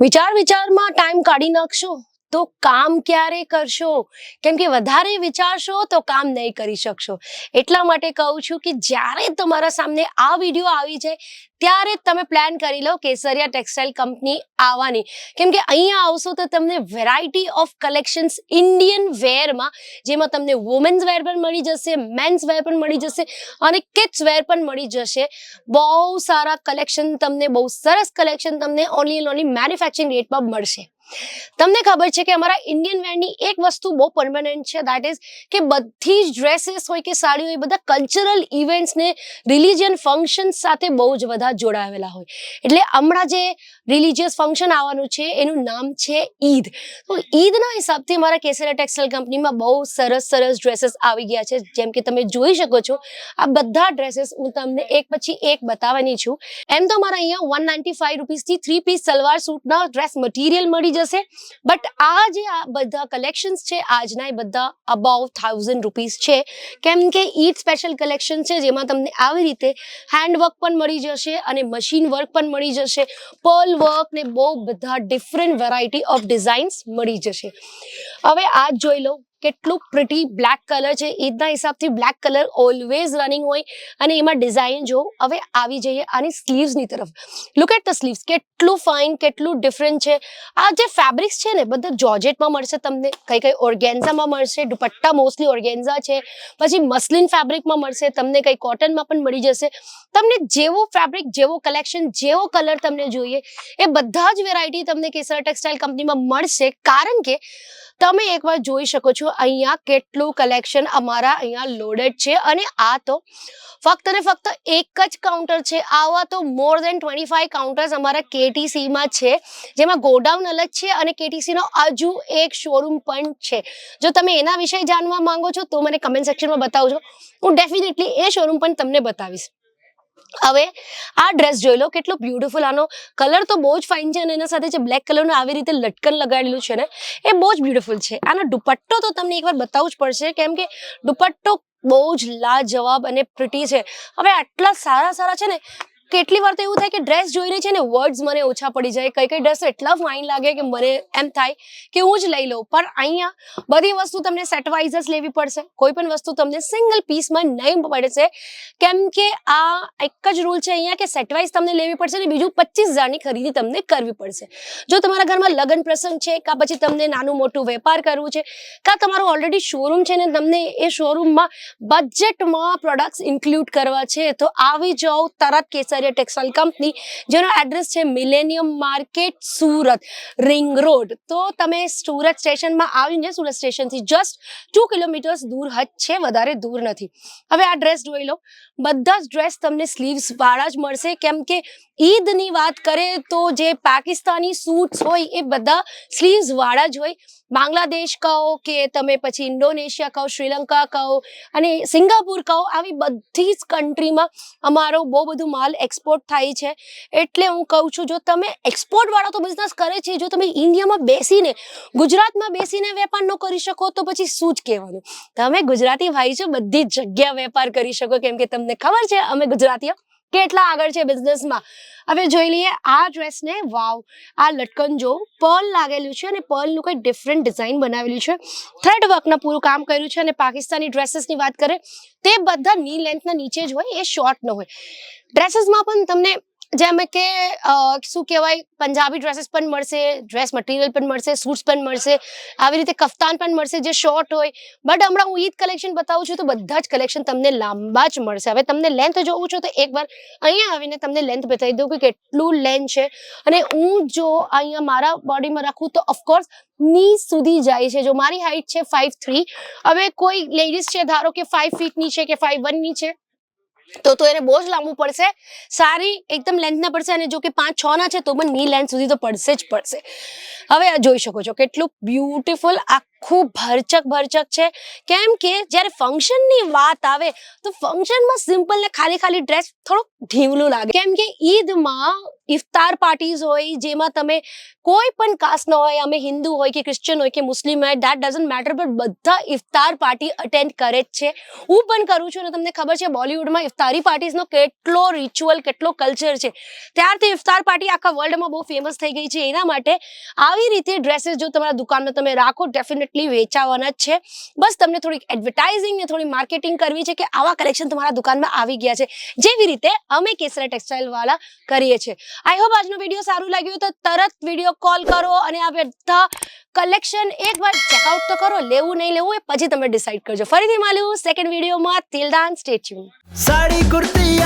વિચાર વિચારમાં ટાઈમ કાઢી નાખશો તો કામ ક્યારે કરશો? કેમ કે વધારે વિચારશો તો કામ નહીં કરી શકશો. એટલા માટે કહું છું કે જ્યારે તમારા સામે આ વિડીયો આવી જાય ત્યારે તમે પ્લાન કરી લો કેસરિયા ટેક્સટાઇલ કંપની આવવાની. કેમ કે અહીંયા આવશો તો તમને વેરાયટી ઓફ કલેક્શન્સ ઇન્ડિયન વેરમાં, જેમાં તમને વુમેન્સ વેર પણ મળી જશે, મેન્સ વેર પણ મળી જશે અને કિડ્સ વેર પણ મળી જશે. બહુ સારા કલેક્શન તમને, બહુ સરસ કલેક્શન તમને ઓનલી એન્ડ ઓનલી મેન્યુફેક્ચરિંગ રેટમાં મળશે. તમને ખબર છે કે અમારા ઇન્ડિયન વેરની એક વસ્તુ બહુ પરમાનન્ટ છે, દેટ ઇઝ કે બધી જ ડ્રેસીસ હોય કે સાડી હોય, બધા કલ્ચરલ ઇવેન્ટ્સ ને રિલિજિયન ફંક્શન સાથે બહુ જ બધા જોડાયેલા હોય. એટલે હમણાં જે રિલિજિયસ ફંક્શન આવવાનું છે એનું નામ છે ઈદ. તો ઈદના હિસાબથી અમારા કેસરિયા ટેક્સટાઇલ કંપનીમાં બહુ સરસ સરસ ડ્રેસીસ આવી ગયા છે. જેમ કે તમે જોઈ શકો છો, આ બધા ડ્રેસીસ હું તમને એક પછી એક બતાવવાની છું. એમ તો અમારા અહીંયા 195 રૂપીસથી 3 પીસ સલવાર સૂટના ડ્રેસ મટીરિયલ મળી જશે, બટ આ જે આ બધા કલેક્શન્સ છે આજના એ બધા અબાઉ 1000 રૂપીસ છે. કેમ કે ઈદ સ્પેશિયલ કલેક્શન છે, જેમાં તમને આવી રીતે હેન્ડવર્ક પણ મળી જશે અને મશીન વર્ક પણ મળી જશે, પર્લ વર્ક ને બહુ બધા ડિફરન્ટ વેરાયટી ઓફ ડિઝાઇન્સ મળી જશે. હવે આ જોઈ લો કેટલું પ્રિટી બ્લેક કલર છે. ઈદના હિસાબથી બ્લેક કલર ઓલવેઝ રનિંગ હોય અને એમાં ડિઝાઇન જો. હવે આવી જઈએ આની સ્લીવ્સની તરફ. લુક એટ ધ સ્લીવ્સ, કેટલું ફાઇન, કેટલું ડિફરન્ટ છે. આ જે ફેબ્રિક્સ છે ને બધા જોર્જેટમાં મળશે તમને, કઈ ઓર્ગેન્ઝામાં મળશે, દુપટ્ટા મોસ્ટલી ઓર્ગેન્ઝા છે, પછી મસ્લિન ફેબ્રિકમાં મળશે તમને, કઈ કોટનમાં પણ મળી જશે. તમને જેવો ફેબ્રિક, જેવો કલેક્શન, જેવો કલર તમને જોઈએ એ બધા જ વેરાયટી તમને કેસરિયા ટેક્સટાઇલ કંપનીમાં મળશે. કારણ કે તમે એકવાર જોઈ શકો છો અહીંયા કેટલું કલેક્શન અમારા અહીંયા લોડેડ છે. અને આ તો ફક્ત ને ફક્ત એક જ કાઉન્ટર છે. આવા તો મોર દેન 25 કાઉન્ટર્સ અમારા કેટીસીમાં છે, જેમાં ગોડાઉન અલગ છે અને કેટીસીનો હજુ એક શોરૂમ પણ છે. જો તમે એના વિશે જાણવા માંગો છો તો મને કમેન્ટ સેક્શનમાં બતાવજો, હું ડેફિનેટલી એ શોરૂમ પણ તમને બતાવીશ. હવે આ ડ્રેસ જોઈ લો, કેટલું બ્યુટીફુલ. આનો કલર તો બહુ જ ફાઇન છે અને એના સાથે જે બ્લેક કલરનું આવી રીતે લટકન લગાડેલું છે ને એ બહુ જ બ્યુટીફુલ છે. આનો દુપટ્ટો તો તમને એકવાર બતાવવું જ પડશે, કેમ કે દુપટ્ટો બહુ જ લાજવાબ અને પ્રિટી છે. હવે આટલા સારા છે ને, કેટલી વાર તો એવું થાય કે ડ્રેસ જોઈને છે ને વર્ડ્સ મને ઓછા પડી જાય. કઈ ડ્રેસ એટલા ફાઇન લાગે કે મને એમ થાય કે હું જ લઈ લઉં. પણ અહીંયા બધી વસ્તુ તમને સેટ વાઇઝ જ લેવી પડશે, કોઈ પણ વસ્તુ તમને સિંગલ પીસમાં નહીં પડશે. કેમ કે આ એક જ રૂલ છે અહીંયા કે સેટ વાઇઝ તમને લેવી પડશે અને બીજું 25,000ની ખરીદી તમને કરવી પડશે. જો તમારા ઘરમાં લગ્ન પ્રસંગ છે, કાં પછી તમને નાનું મોટું વેપાર કરવું છે, કાં તમારું ઓલરેડી શોરૂમ છે ને તમને એ શોરૂમમાં બજેટમાં પ્રોડક્ટ્સ ઇન્ક્લુડ કરવા છે, તો આવી જાઓ તરત કેસરિયા ટેક્સટાઇલ કંપની, જેનો એડ્રેસ છે millennium market, Surat ring road. તો તમે સુરત સ્ટેશનમાં આવીને સુરત સ્ટેશનથી જસ્ટ 2 કિલોમીટર્સ દૂર જ છે, વધારે દૂર નથી. હવે આ ડ્રેસ જોઈ લો, બધા જ ડ્રેસ તમને સ્લીવ્સ વાળા જ મળશે. કેમ કે ઈદની વાત કરે તો જે પાકિસ્તાની સૂટ્સ હોય એ બધા સ્લીવ્સ વાળા જ હોય. બાંગ્લાદેશ કહો કે તમે પછી ઇન્ડોનેશિયા કહો, શ્રીલંકા કહો અને સિંગાપુર કહો, આવી બધી જ કન્ટ્રીમાં અમારો બહુ બધું માલ એક્સપોર્ટ થાય છે. એટલે હું કહું છું, જો તમે એક્સપોર્ટ વાળા તો બિઝનેસ કરે છે, જો તમે ઇન્ડિયામાં બેસીને, ગુજરાતમાં બેસીને વેપાર ન કરી શકો તો પછી શું જ કહેવાનું. તમે ગુજરાતી ભાઈ છો, બધી જ જગ્યા વેપાર કરી શકો, કેમ કે તમને ખબર છે અમે ગુજરાતીઓ કેટલા આગળ છે બિઝનેસમાં. હવે જોઈ લઈએ આ ડ્રેસને. વાવ, આ લટકન જો પર્લ લાગેલું છે અને પર્લનું કંઈ ડિફરન્ટ ડિઝાઇન બનાવેલું છે, થ્રેડ વર્કના પૂરું કામ કર્યું છે. અને પાકિસ્તાની ડ્રેસીસની વાત કરે તે બધા ની લેન્થના નીચે જ હોય, એ શોર્ટ ન હોય. ડ્રેસીસમાં પણ તમને જેમ કે શું કહેવાય, પંજાબી ડ્રેસીસ પણ મળશે, ડ્રેસ મટીરિયલ પણ મળશે, સૂટ્સ પણ મળશે, આવી રીતે કફતાન પણ મળશે જે શોર્ટ હોય. બટ હમણાં હું ઈદ કલેક્શન બતાવું છું તો બધા જ કલેક્શન તમને લાંબા જ મળશે. હવે તમને લેન્થ જોવું છો તો એકવાર અહીંયા આવીને તમને લેન્થ બતાવી દઉં કે કેટલું લેન્થ છે. અને હું જો અહીંયા મારા બોડીમાં રાખું તો ઓફકોર્સ ની સુધી જાય છે. જો મારી હાઈટ છે 5'3", હવે કોઈ લેડીઝ છે ધારો કે 5 ફીટની છે કે 5'1" છે તો એને બહુ જ લાંબુ પડશે, સારી એકદમ લેન્થ ના પડશે. અને જો કે 5'6" ના છે તો પણ ની લેન્થ સુધી તો પડશે જ પડશે. હવે આ જોઈ શકો છો કેટલું બ્યુટીફુલ આખું ભરચક છે. કેમ કે જ્યારે ફંક્શનની વાત આવે તો ફંક્શનમાં સિમ્પલ ને ખાલી ડ્રેસ થોડુંક ઢીંગલું લાગે. કેમ કે ઈદમાં ઇફતાર પાર્ટીઝ હોય જેમાં તમે કોઈ પણ કાસ્ટનો હોય, અમે હિન્દુ હોય કે ક્રિશ્ચિયન હોય કે મુસ્લિમ હોય, દેટ ડઝન્ટ મેટર, બટ બધા ઇફતાર પાર્ટી અટેન્ડ કરે જ છે. હું પણ કરું છું અને તમને ખબર છે બોલિવૂડમાં ઇફતારી પાર્ટીઝનો કેટલો રિચ્યુઅલ, કેટલો કલ્ચર છે. ત્યારથી ઇફતાર પાર્ટી આખા વર્લ્ડમાં બહુ ફેમસ થઈ ગઈ છે. એના માટે આવી રીતે ડ્રેસીસ જો તમારા દુકાનમાં તમે રાખો ડેફિનેટલી વેચાવાના જ છે. બસ તમને થોડીક એડવર્ટાઇઝિંગ ને થોડી માર્કેટિંગ કરવી છે કે આવા કલેક્શન તમારા દુકાનમાં આવી ગયા છે, જેવી રીતે અમે કેસરા ટેક્સટાઇલ વાળા કરીએ છીએ. આઈ હોપ આજનો વિડીયો સારું લાગ્યું તો તરત વિડીયો કોલ કરો અને આ બધા કલેક્શન એકવાર ચેકઆઉટ તો કરો. લેવું નહીં લેવું એ પછી તમે ડિસાઈડ કરજો. ફરીથી મળ્યું સેકન્ડ વિડીયોમાં. Till then stay tune. Sari kurti